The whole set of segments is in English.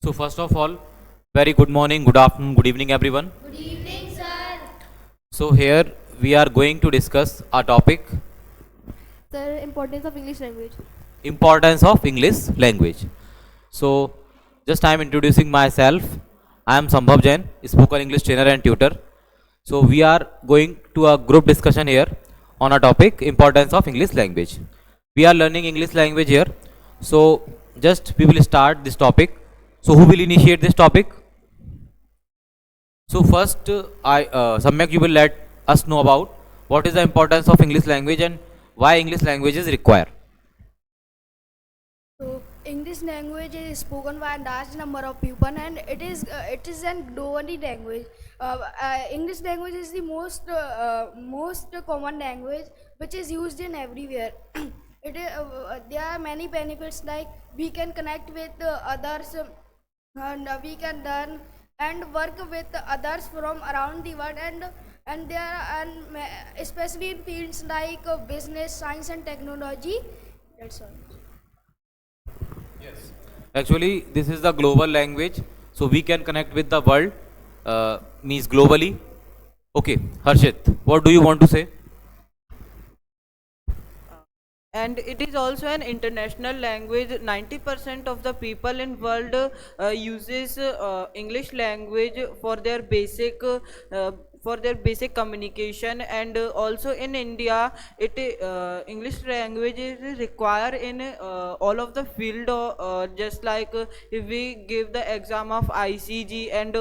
So first of all, very good morning, good afternoon, good evening everyone. Good evening, sir. So here we are going to discuss a topic, Sir, importance of English language. importance of English language. So just I am introducing myself. I am Sambhav Jain, spoken English trainer and tutor. So we are going to a group discussion here on a topic, importance of English language. We are learning English language here. So just we will start this topic. So who will initiate this topic? So first, Samyak, you will let us know about what is the importance of English language and why English language is required. So English language is spoken by a large number of people, and it is an globally language. English language is the most common language which is used in everywhere. There are many benefits, like we can connect with others, and we can learn and work with others from around the world, and there are especially in fields like business, science, and technology. That's all. Actually, this is the global language, so we can connect with the world, means globally. Okay, Harshit, what do you want to say? And it is also an international language. 90% of the people in world uses English language for their basic communication. And also in India, English language is required in all of the field, just like if we give the exam of ICG and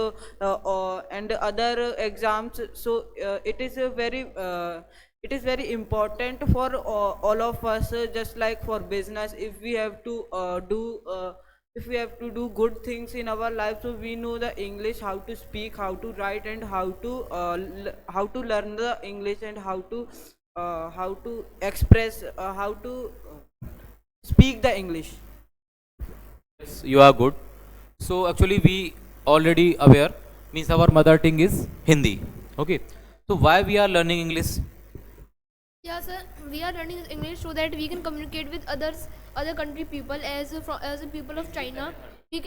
other exams. So it is very important for all of us, just like for business. If we have to do good things in our life, so we know the English, how to speak, how to write, and how to learn the English, and how to express, how to speak the English. Yes, you are good. So actually, we already aware, means our mother tongue is Hindi. Okay, so why we are learning English? Yeah, sir. We are learning English so that we can communicate with other country people. As a people of China, we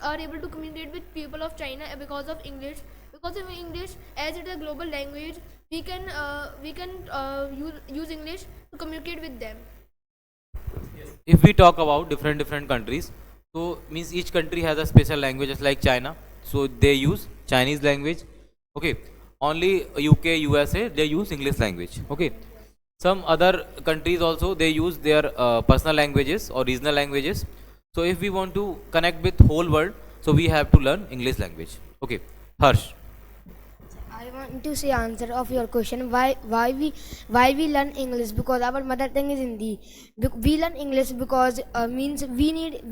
are able to communicate with people of China because of English. Because of English, as it is a global language, we can use English to communicate with them. If we talk about different countries, so means each country has a special language, just like China, so they use Chinese language. Okay, only UK, USA, they use English language. Okay, some other countries also, they use their personal languages or regional languages. So if we want to connect with whole world, so we have to learn English language. Okay, Harsh. I want to say answer of your question. Why we learn English? Because our mother tongue is Hindi. We learn English because means we need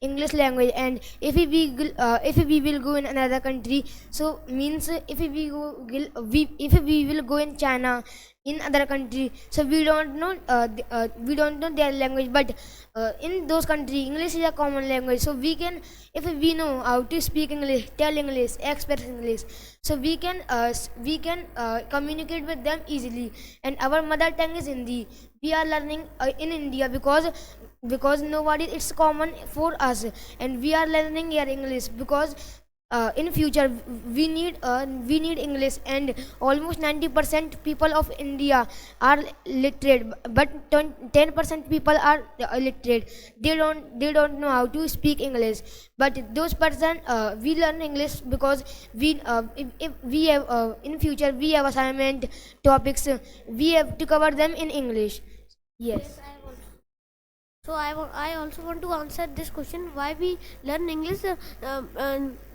English language. And if we will go in another country, so means if we will go in China, in other country, so we don't know their language, but in those country English is a common language. So we can, if we know how to speak English, tell English, express English, so we can communicate with them easily. And our mother tongue is Hindi. We are learning in India because nobody, it's common for us, and we are learning here English because in future we need English. And almost 90% people of India are literate, but 10% people are illiterate. They don't know how to speak English, but those person, we learn English because if we have in future we have assignment topics, we have to cover them in English. Yes. So I also want to answer this question: why we learn English?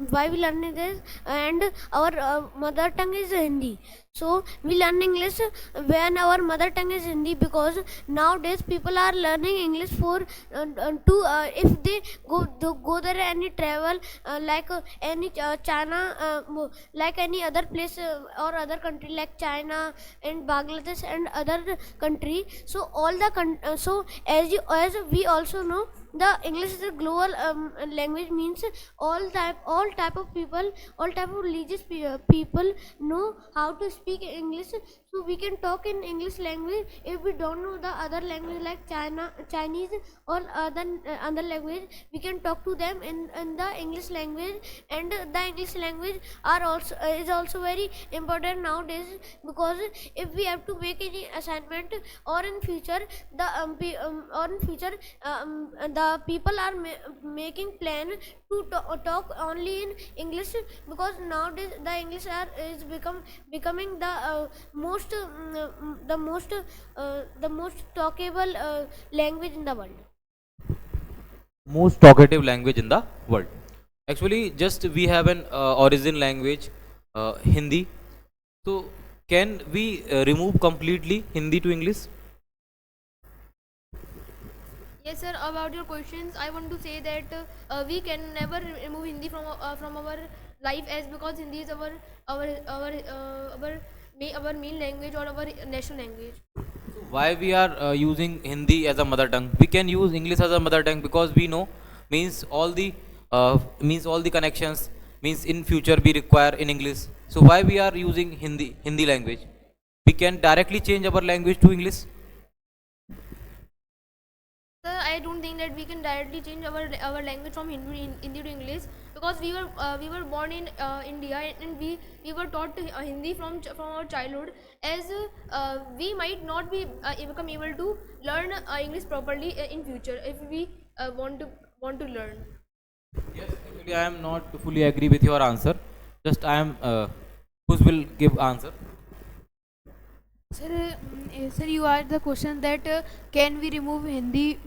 Why we learn English? And our mother tongue is Hindi. So we learn English when our mother tongue is Hindi, because nowadays people are learning English for if they go there any travel, like any China, like any other place or other country like China and Bangladesh and other country. So so as we also know, the English is a global language, means all type of people, all type of religious people know how to speak English. So we can talk in English language if we don't know the other language like Chinese or other language. We can talk to them in the English language, and the English language are also is also very important nowadays, because if we have to make any assignment or in future the people are making plan to talk only in English, because nowadays the English is becoming the most talkable language in the world. Most talkative language in the world. Actually, just we have an origin language, Hindi. So, can we remove completely Hindi to English? Yes, sir. About your questions, I want to say that we can never remove Hindi from our life, as because Hindi is our main language or our national language. Why we are using Hindi as a mother tongue? We can use English as a mother tongue because we know means all the connections means in future we require in English. So why we are using Hindi language? We can directly change our language to English. Sir, I don't think that we can directly change our language from Hindi to English, because we were born in India, and we were taught Hindi from our childhood, as we might not become able to learn English properly in future if we want to learn. Yes, actually I am not fully agree with your answer. Just I am who will give answer. Sir, you asked the question that can we remove Hindi?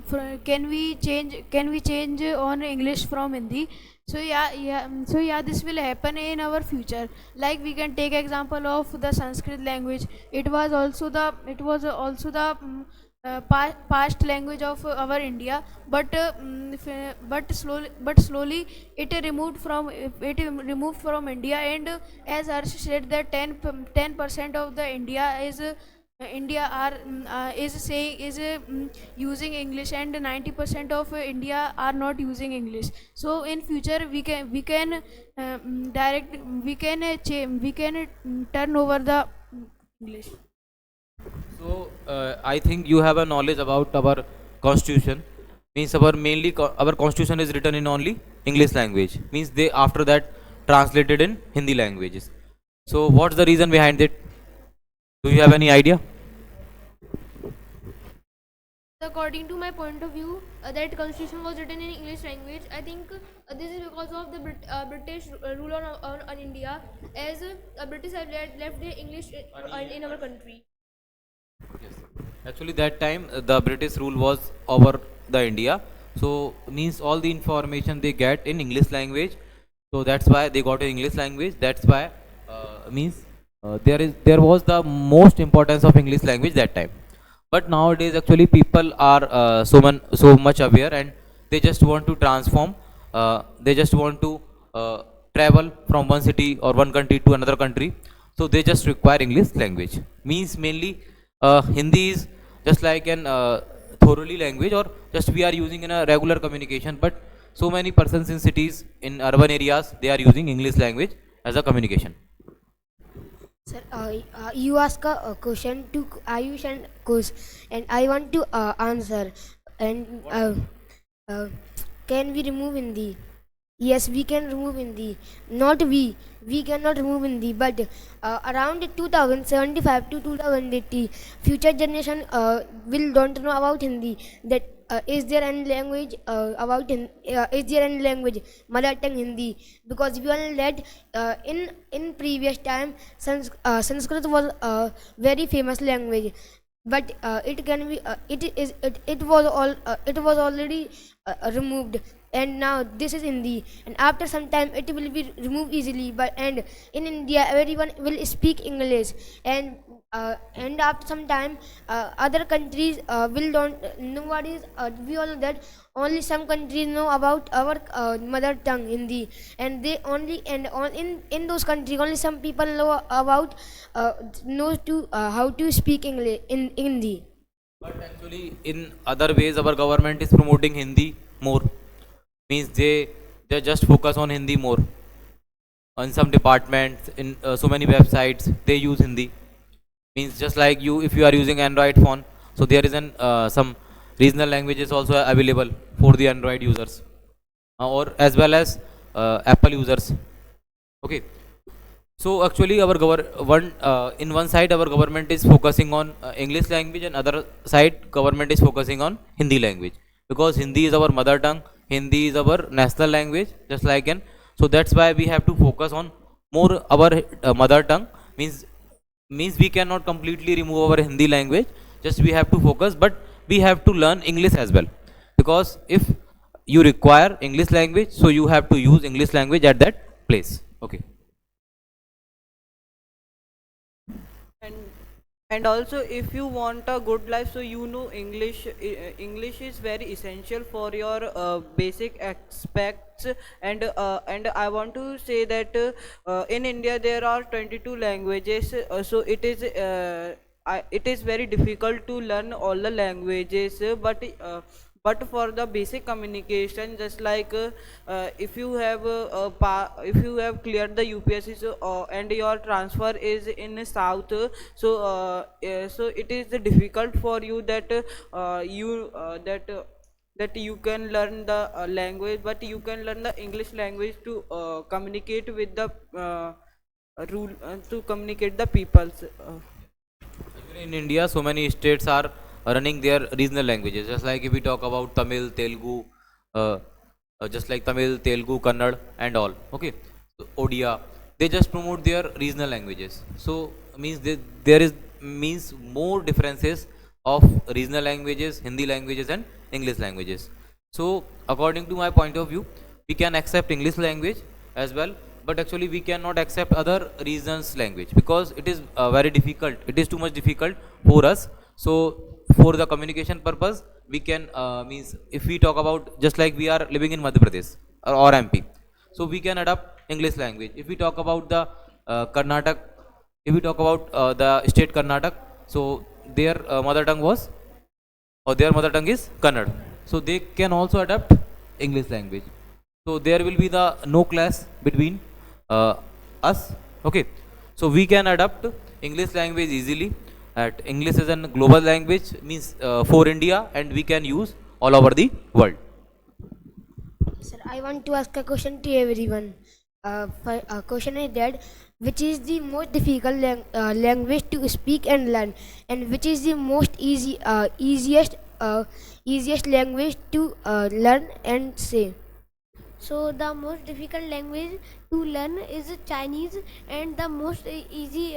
Can we change on English from Hindi? So yeah, this will happen in our future. Like we can take example of the Sanskrit language. It was also the past language of our India, but slowly it removed from India, and as Harsh said that 10% of the India is using English, and 90% of India are not using English. So in future we can turn over the English. So I think you have a knowledge about our constitution. Means our constitution is written in only English language. Means they after that translated in Hindi languages. So what's the reason behind it? Do you have any idea? According to my point of view, that constitution was written in English language. I think this is because of the British rule on India, as British have left the English in our country. Yes. Actually, that time the British rule was over the India. So means all the information they get in English language. So that's why they got in English language. That's why means there was the most importance of English language that time. But nowadays actually people are so much aware, and they just want to transform. They just want to travel from one city or one country to another country. So they just require English language. Means mainly Hindi is just like an thoroughly language, or just we are using in a regular communication. But so many persons in cities, in urban areas, they are using English language as a communication. Sir, you ask a question to Ayush and Kush, and I want to answer. And can we remove Hindi? Yes, we can remove Hindi. Not we cannot remove Hindi, but around 2075 to 2080, future generation will don't know about Hindi. That is there any language is there any language mother tongue Hindi? Because we all read in previous time Sanskrit was a very famous language, but it was already removed, and now this is Hindi, and after some time it will be removed easily. But and in India everyone will speak English, and after some time other countries will don't nowadays we all know that only some countries know about our mother tongue Hindi, and they only and on in those countries only some people know about how to speak English in Hindi. But actually, in other ways, our government is promoting Hindi more. Means they just focus on Hindi more. On some departments, in so many websites, they use Hindi. Means just like you, if you are using Android phone, so there is an some regional languages also available for the Android users, or as well as Apple users. Okay. So actually our in one side our government is focusing on English language, and other side government is focusing on Hindi language, because Hindi is our mother tongue, Hindi is our national language, just like an, so that's why we have to focus on more our mother tongue. Means we cannot completely remove our Hindi language, just we have to focus, but we have to learn English as well, because if you require English language, so you have to use English language at that place. Okay. And also, if you want a good life, so you know English. English is very essential for your basic aspects. And I want to say that in India there are 22 languages. So it is very difficult to learn all the languages. But for the basic communication, just like if you have if you have cleared the UPSC, so, and your transfer is in south, so it is difficult for you that that you can learn the language, but you can learn the English language to communicate with the rule to communicate the peoples. In India, so many states are running their regional languages. Just like if we talk about Tamil, Telugu, just like Tamil, Telugu, Kannada, and all. Okay, so Odia, they just promote their regional languages. So means there is means more differences of regional languages, Hindi languages, and English languages. So according to my point of view, we can accept English language as well, but actually we cannot accept other regions language, because it is very difficult. It is too much difficult for us. So for the communication purpose, we can means if we talk about, just like we are living in Madhya Pradesh or MP, so we can adopt English language. If we talk about the Karnataka, if we talk about the state Karnataka, so their mother tongue was, or their mother tongue is Kannada, so they can also adapt English language. So there will be the no clash between us. Okay, so we can adapt English language easily. At English is a global language, means for India, and we can use all over the world. Sir, I want to ask a question to everyone. Question is that which is the most difficult language to speak and learn, and which is the most easiest language to learn and say? So the most difficult language to learn is Chinese, and the most easy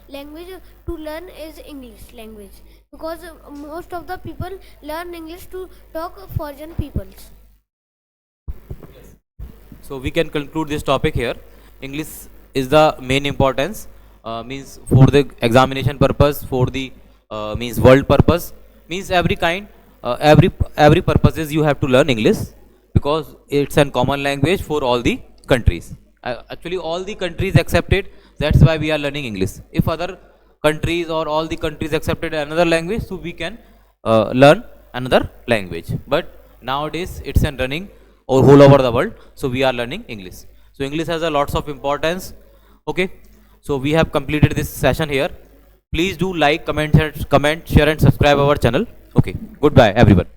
language to learn is English language, because most of the people learn English to talk foreign peoples. So we can conclude this topic here. English is the main importance, means for the examination purpose, for the means world purpose, means every kind, every purposes you have to learn English, because it's a common language for all the countries. Actually all the countries accepted, that's why we are learning English. If other countries or all the countries accepted another language, so we can learn another language. But nowadays it's a running or whole over the world, so we are learning English. So English has a lots of importance. Okay, so we have completed this session here. Please do like, comment, share and subscribe our channel. Okay, goodbye everyone.